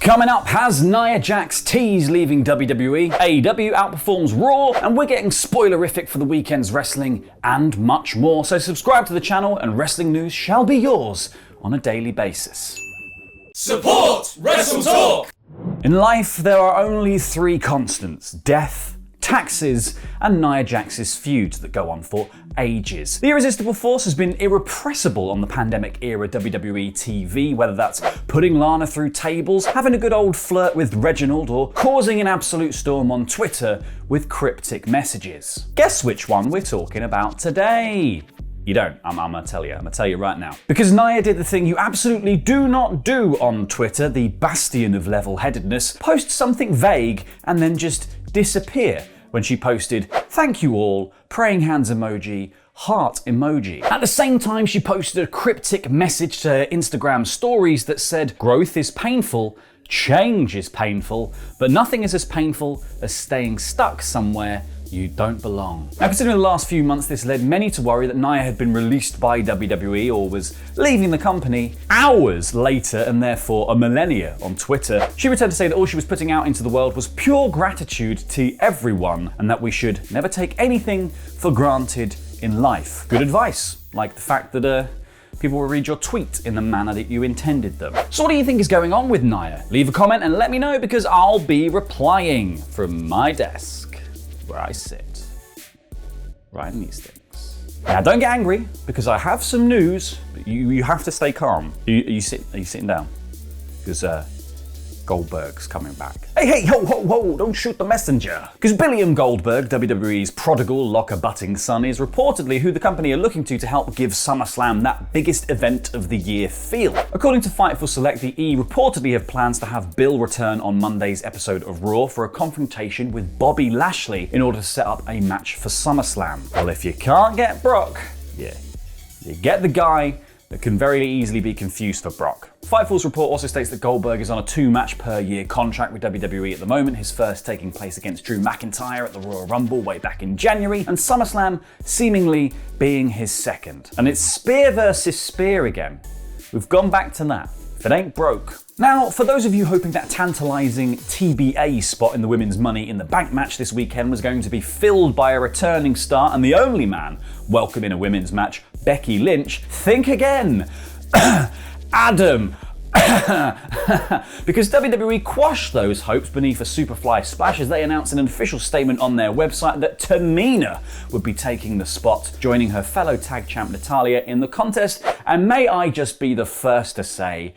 Coming up, has Nia Jax teased leaving WWE? AEW outperforms Raw, and we're getting spoilerific for the weekend's wrestling, and much more. So subscribe to the channel and wrestling news shall be yours on a daily basis. Support WrestleTalk! In life, there are only three constants: death, taxes, and Nia Jax's feuds that go on for ages. The irresistible force has been irrepressible on the pandemic-era WWE TV, whether that's putting Lana through tables, having a good old flirt with Reginald, or causing an absolute storm on Twitter with cryptic messages. Guess which one we're talking about today? You don't. I'm gonna tell you right now. Because Nia did the thing you absolutely do not do on Twitter, the bastion of level-headedness, post something vague and then just disappear when she posted, "Thank you all, praying hands emoji, heart emoji." At the same time, she posted a cryptic message to her Instagram stories that said, "Growth is painful, change is painful, but nothing is as painful as staying stuck somewhere you don't belong." Now, considering the last few months, this led many to worry that Nia had been released by WWE or was leaving the company. Hours later, and therefore a millennia on Twitter, she returned to say that all she was putting out into the world was pure gratitude to everyone, and that we should never take anything for granted in life. Good advice, like the fact that people will read your tweet in the manner that you intended them. So what do you think is going on with Nia? Leave a comment and let me know, because I'll be replying from my desk, where I sit, writing these things. Now, don't get angry, because I have some news, but you have to stay calm. Are you sitting down? Because Goldberg's coming back. Hey, ho, don't shoot the messenger. Because Billiam Goldberg, WWE's prodigal, locker-butting son, is reportedly who the company are looking to help give SummerSlam that biggest event of the year feel. According to Fightful Select, the E reportedly have plans to have Bill return on Monday's episode of Raw for a confrontation with Bobby Lashley in order to set up a match for SummerSlam. Well, if you can't get Brock, you get the guy that can very easily be confused for Brock. Fightful's report also states that Goldberg is on a 2-match-per-year contract with WWE at the moment, his first taking place against Drew McIntyre at the Royal Rumble way back in January, and SummerSlam seemingly being his second. And it's spear versus spear again. We've gone back to that. If it ain't broke. Now, for those of you hoping that tantalizing TBA spot in the Women's Money in the Bank match this weekend was going to be filled by a returning star and the only man welcome in a women's match, Becky Lynch, think again. Adam. Because WWE quashed those hopes beneath a Superfly splash as they announced in an official statement on their website that Tamina would be taking the spot, joining her fellow tag champ Natalya in the contest. And may I just be the first to say,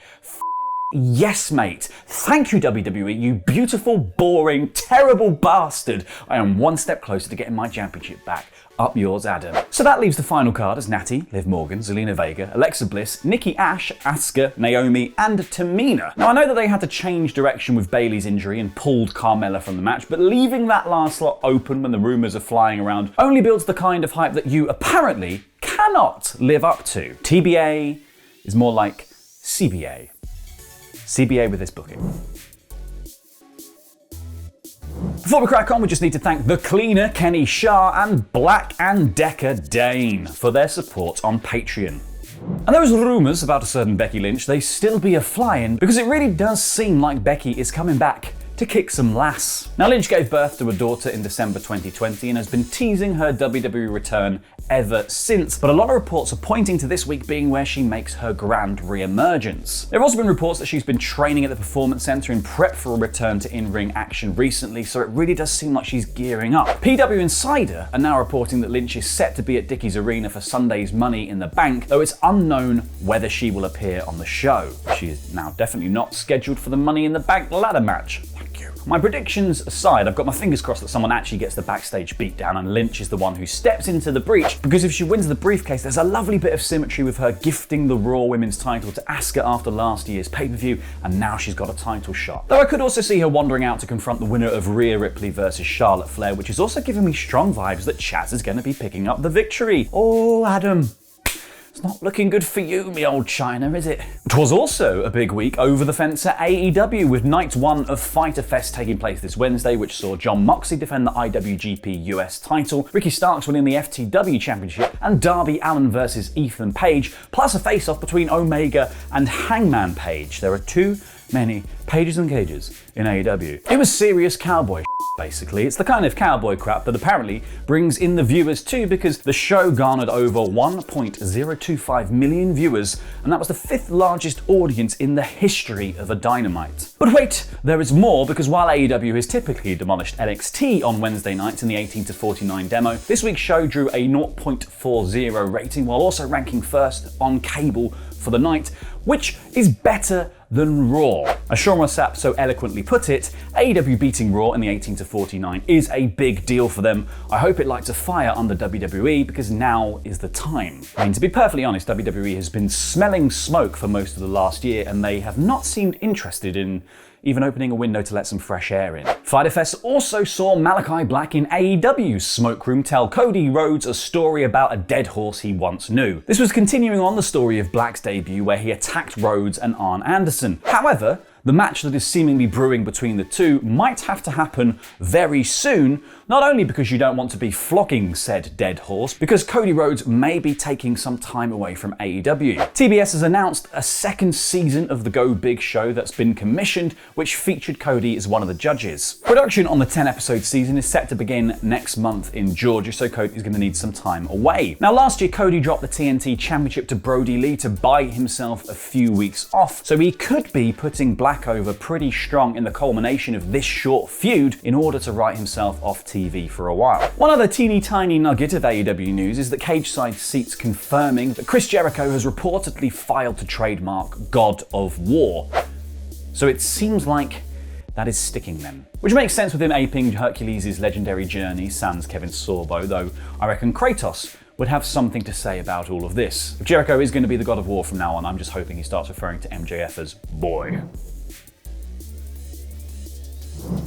yes, mate. Thank you, WWE, you beautiful, boring, terrible bastard. I am one step closer to getting my championship back. Up yours, Adam. So that leaves the final card as Natty, Liv Morgan, Zelina Vega, Alexa Bliss, Nikki Ash, Asuka, Naomi, and Tamina. Now, I know that they had to change direction with Bayley's injury and pulled Carmella from the match, but leaving that last slot open when the rumors are flying around only builds the kind of hype that you apparently cannot live up to. TBA is more like CBA. CBA with this booking. Before we crack on, we just need to thank The Cleaner, Kenny Shah, and Black and Decker Dane for their support on Patreon. And those rumours about a certain Becky Lynch, they still be a-flying, because it really does seem like Becky is coming back to kick some lass. Now, Lynch gave birth to a daughter in December 2020 and has been teasing her WWE return ever since, but a lot of reports are pointing to this week being where she makes her grand re-emergence. There have also been reports that she's been training at the Performance Center in prep for a return to in-ring action recently, so it really does seem like she's gearing up. PW Insider are now reporting that Lynch is set to be at Dickies Arena for Sunday's Money in the Bank, though it's unknown whether she will appear on the show. She is now definitely not scheduled for the Money in the Bank ladder match. My predictions aside, I've got my fingers crossed that someone actually gets the backstage beatdown and Lynch is the one who steps into the breach, because if she wins the briefcase, there's a lovely bit of symmetry with her gifting the Raw Women's title to Asuka after last year's pay-per-view, and now she's got a title shot. Though I could also see her wandering out to confront the winner of Rhea Ripley versus Charlotte Flair, which is also giving me strong vibes that Chaz is going to be picking up the victory. Oh, Adam. It's not looking good for you, me old China, is it? 'Twas also a big week over the fence at AEW, with night one of Fyter Fest taking place this Wednesday, which saw Jon Moxley defend the IWGP US title, Ricky Starks winning the FTW Championship, and Darby Allin versus Ethan Page, plus a face-off between Omega and Hangman Page. There are two many pages and cages in AEW. It was serious cowboy basically. It's the kind of cowboy crap that apparently brings in the viewers too, because the show garnered over 1.025 million viewers, and that was the 5th largest audience in the history of a Dynamite. But wait, there is more, because while AEW has typically demolished NXT on Wednesday nights in the 18 to 49 demo, this week's show drew a 0.40 rating while also ranking first on cable for the night, which is better than Raw. As Sean Ross Sapp so eloquently put it, AEW beating Raw in the 18 to 49 is a big deal for them. I hope it lights a fire under WWE, because now is the time. I mean, to be perfectly honest, WWE has been smelling smoke for most of the last year, and they have not seemed interested in even opening a window to let some fresh air in. Fyter Fest also saw Malachi Black in AEW's smoke room tell Cody Rhodes a story about a dead horse he once knew. This was continuing on the story of Black's debut, where he attacked Rhodes and Arn Anderson. However, the match that is seemingly brewing between the two might have to happen very soon, not only because you don't want to be flogging said dead horse, because Cody Rhodes may be taking some time away from AEW. TBS has announced a 2nd season of the Go Big show that's been commissioned, which featured Cody as one of the judges. Production on the 10-episode season is set to begin next month in Georgia, so Cody is going to need some time away. Now, last year Cody dropped the TNT Championship to Brody Lee to buy himself a few weeks off, so he could be putting Black over pretty strong in the culmination of this short feud in order to write himself off TV for a while. One other teeny tiny nugget of AEW news is that Cageside Seats confirming that Chris Jericho has reportedly filed to trademark God of War. So it seems like that is sticking then. Which makes sense with him aping Hercules' legendary journey, sans Kevin Sorbo, though I reckon Kratos would have something to say about all of this. If Jericho is going to be the God of War from now on, I'm just hoping he starts referring to MJF as boy.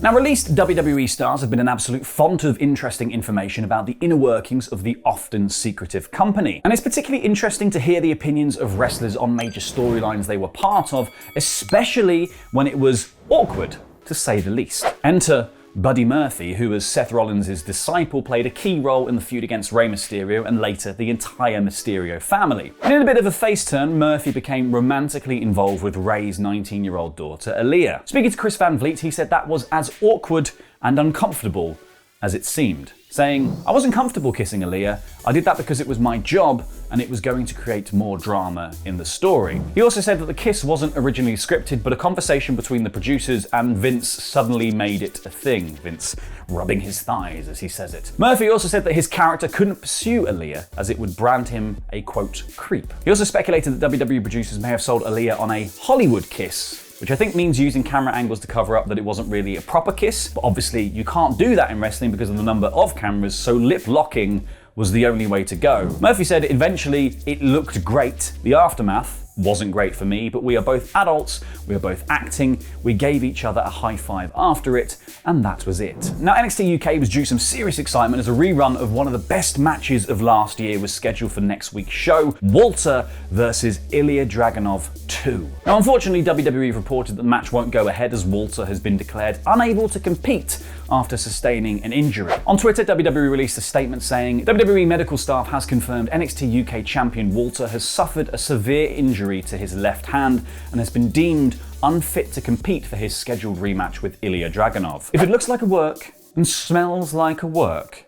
Now, released WWE stars have been an absolute font of interesting information about the inner workings of the often secretive company. And it's particularly interesting to hear the opinions of wrestlers on major storylines they were part of, especially when it was awkward, to say the least. Enter Buddy Murphy, who as Seth Rollins' disciple played a key role in the feud against Rey Mysterio and later the entire Mysterio family. And in a bit of a face turn, Murphy became romantically involved with Rey's 19-year-old daughter, Aaliyah. Speaking to Chris Van Vliet, he said that was as awkward and uncomfortable as it seemed, saying, "I wasn't comfortable kissing Aaliyah. I did that because it was my job and it was going to create more drama in the story." He also said that the kiss wasn't originally scripted, but a conversation between the producers and Vince suddenly made it a thing. Vince rubbing his thighs as he says it. Murphy also said that his character couldn't pursue Aaliyah as it would brand him a, quote, creep. He also speculated that WWE producers may have sold Aaliyah on a Hollywood kiss, which I think means using camera angles to cover up that it wasn't really a proper kiss, but obviously you can't do that in wrestling because of the number of cameras, so lip locking was the only way to go. Murphy said eventually it looked great. The aftermath wasn't great for me, but we are both adults, we are both acting, we gave each other a high five after it, and that was it. Now, NXT UK was due some serious excitement as a rerun of one of the best matches of last year was scheduled for next week's show, Walter versus Ilya Dragunov 2. Now, unfortunately, WWE reported that the match won't go ahead as Walter has been declared unable to compete after sustaining an injury. On Twitter, WWE released a statement saying, WWE medical staff has confirmed NXT UK champion Walter has suffered a severe injury to his left hand and has been deemed unfit to compete for his scheduled rematch with Ilya Dragunov. If it looks like a work and smells like a work,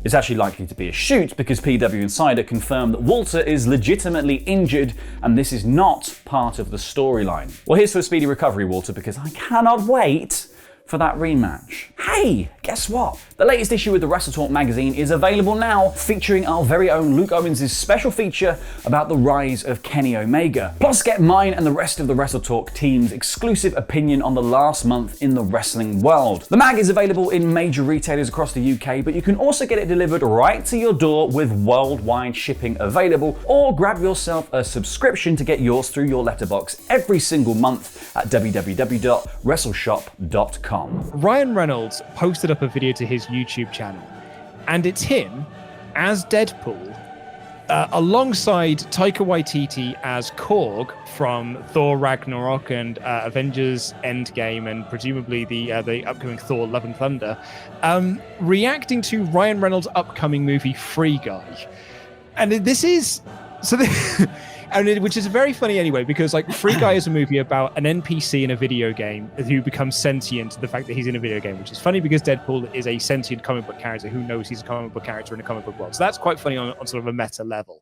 it's actually likely to be a shoot, because PW Insider confirmed that Walter is legitimately injured and this is not part of the storyline. Well, here's to a speedy recovery, Walter, because I cannot wait for that rematch. Hey, guess what? The latest issue of the WrestleTalk Magazine is available now, featuring our very own Luke Owens' special feature about the rise of Kenny Omega. Plus, get mine and the rest of the WrestleTalk team's exclusive opinion on the last month in the wrestling world. The mag is available in major retailers across the UK, but you can also get it delivered right to your door with worldwide shipping available, or grab yourself a subscription to get yours through your letterbox every single month at www.wrestleshop.com. Ryan Reynolds posted up a video to his YouTube channel, and it's him as Deadpool alongside Taika Waititi as Korg from Thor Ragnarok and Avengers Endgame, and presumably the upcoming Thor Love and Thunder, reacting to Ryan Reynolds' upcoming movie Free Guy. And this is... which is very funny anyway, because like Free Guy is a movie about an NPC in a video game who becomes sentient to the fact that he's in a video game, which is funny because Deadpool is a sentient comic book character who knows he's a comic book character in a comic book world. So that's quite funny on sort of a meta level.